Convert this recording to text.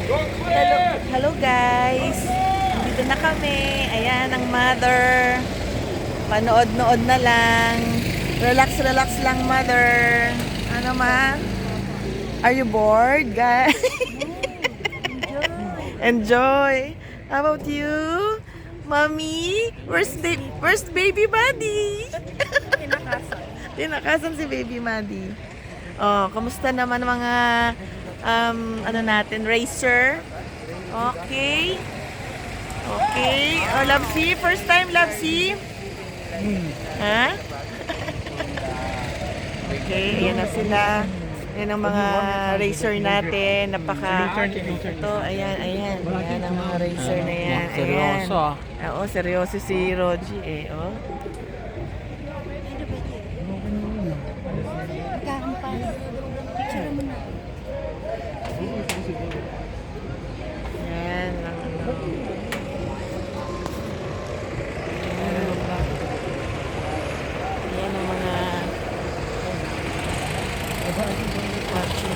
Hello, hello guys. Dito na kami. Ayan ang mother. Panood-nood na lang. Relax, relax lang mother. Ano ma? Are you bored, guys? Enjoy. How about you? Mommy, where's baby Maddie? Tinakasan si baby Maddie. Oh, kamusta naman mga ano natin, racer? Okay. Okay. Oh, Labsi, first time Labsi? Ha? Okay, yan na sila. Yan ang mga racer natin. Ito, ayan, ayan. Ayan ang mga racer na yan. Ayan. Seryoso. Oo, seryoso si Roji eh. Oh. Ayan ang ano. Ayan ang mga watching